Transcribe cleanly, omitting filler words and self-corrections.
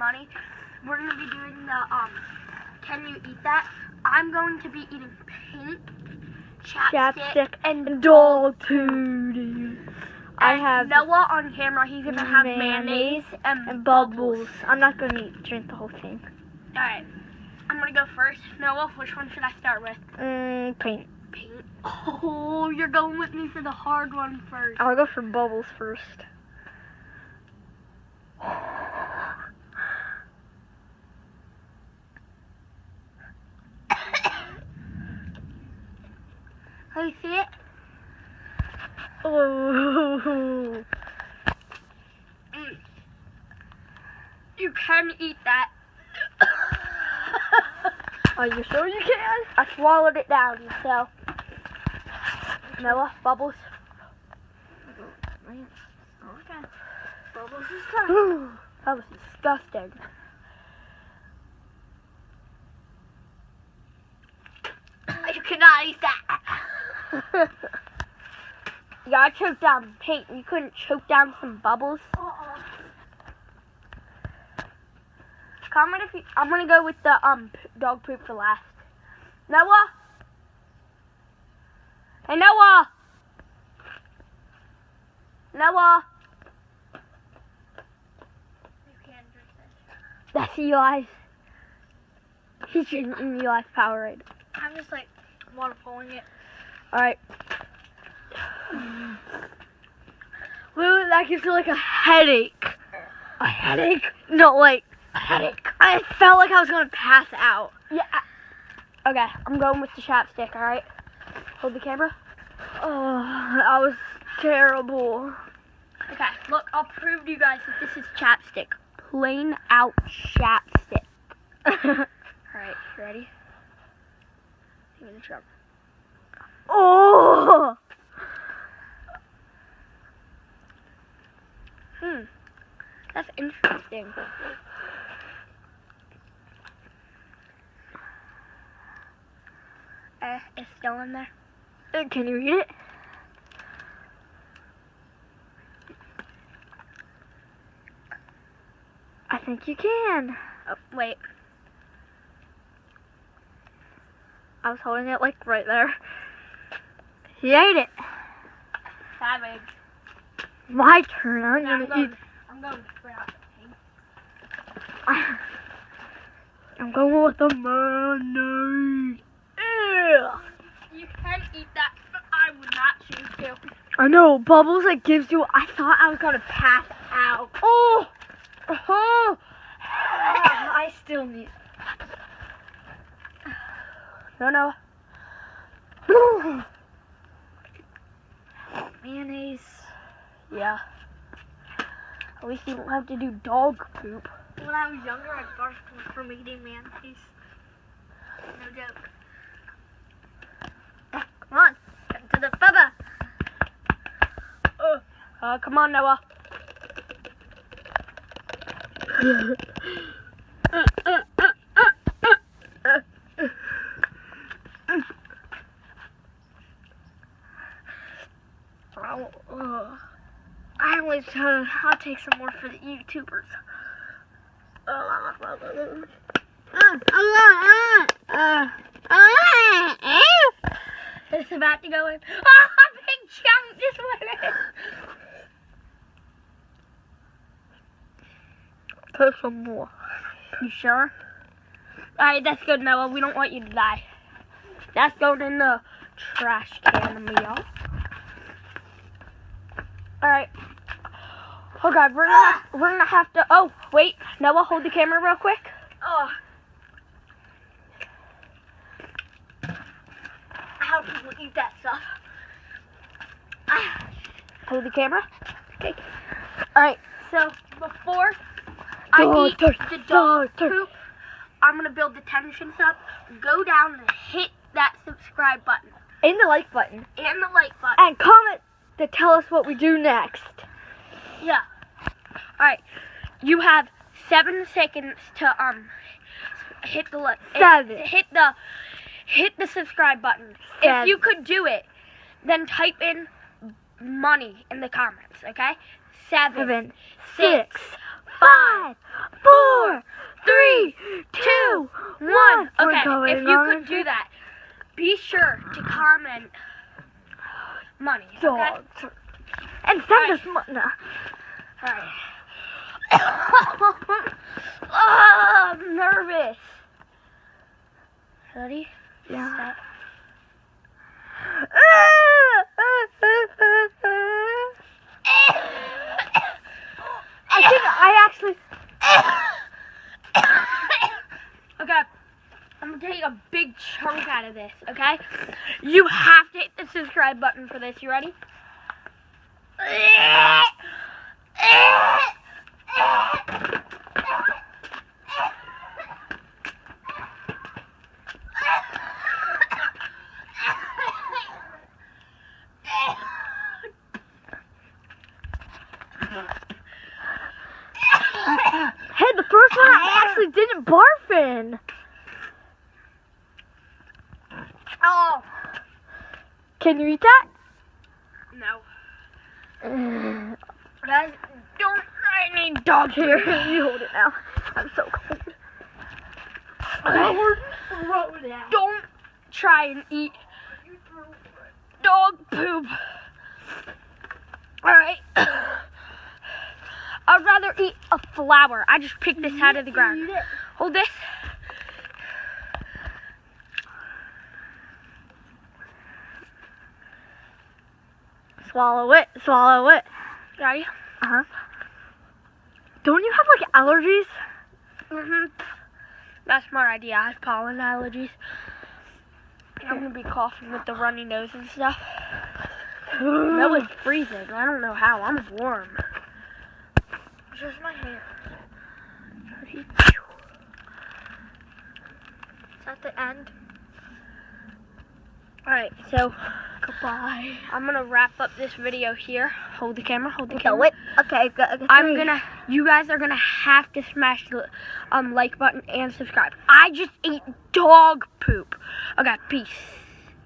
money. We're gonna be doing the can you eat that? I'm going to be eating pink chapstick and dog food. I have Noah on camera. He's gonna have mayonnaise and bubbles. I'm not gonna drink the whole thing. All right, I'm gonna go first. Noah, which one should I start with? Pink. Pink. Oh, you're going with me for the hard one first. I'll go for bubbles first. Can you see it? Oh. You can eat that. Are you sure you can? I swallowed it down, so. Noah, bubbles. Okay. Bubbles is good. That was disgusting. You cannot eat that. You gotta choke down paint. You couldn't choke down some bubbles. Comment if you. I'm gonna go with the dog poop for last. Noah. Hey Noah. Noah. You can't drink this. That's Eli's. He's drinking Eli's Powerade. I'm just like waterfalling it. Alright. Lou, that gives you like a headache. A headache? No, like a headache. I felt like I was gonna pass out. Yeah. Okay, I'm going with the chapstick, alright? Hold the camera. Oh, that was terrible. Okay, look, I'll prove to you guys that this is chapstick. Plain out chapstick. Alright, you ready? Give me the drum. Oh! That's interesting. It's still in there. Can you eat it? I think you can. Oh, wait. I was holding it like right there. He ate it. Savage. My turn. I'm I'm gonna eat. going straight out the paint. I'm going with the mayonnaise. Ew. You can eat that, but I would not choose to. I know, bubbles like gives you. I thought I was gonna pass out. Oh, oh. I still need. No. Mayonnaise. Yeah. At least you don't have to do dog poop. When I was younger, I barfed from eating mayonnaise. No joke. Come on, get to the bubba. Come on, Noah. I'll take some more for the YouTubers. It's about to go in. Oh, a big chunk just went in. Put some more. You sure? Alright, that's good, Noah. We don't want you to die. That's going in the trash can, y'all. Alright. Oh god, we're gonna have to. Oh wait, Noah, hold the camera real quick. Oh. How do people eat that stuff? Hold the camera. Okay. Alright, so before I eat the dog poop, I'm gonna build the tensions up. Go down and hit that subscribe button And the like button. and the like button. And comment to tell us what we do next. Yeah. Alright. You have 7 seconds to hit the like. 7. Hit the subscribe button. 7. If you could do it, then type in money in the comments, okay? 7, 7, 6, 5, 4, 3, 2, 1. Okay, if you could do that, be sure to comment money. Okay? Dogs. And send us money. No. Alright. Oh, I'm nervous. Ready? Yeah. Set. I think I actually. Okay. I'm gonna take a big chunk out of this, okay? You have to hit the subscribe button for this. You ready? Hey, the first one I actually didn't barf in. Oh Can you eat that? no! Guys, don't. I need dog Here, food. you hold it now. I'm so cold. Don't try and eat dog poop. Alright. I'd rather eat a flower. I just picked this out of the ground. Hold this. Swallow it. Swallow it. Ready? Uh-huh. Don't you have, like, allergies? Mm-hmm. That's my idea. I have pollen allergies. I'm gonna be coughing with the runny nose and stuff. No, it's freezing. I don't know how. I'm warm. It's just my hair. It's at the end. Alright, so Goodbye. I'm gonna wrap up this video here. Hold the camera. Hold the Okay, camera. wait. Okay, You guys are gonna have to smash the like button and subscribe. I just ate dog poop. Okay, peace.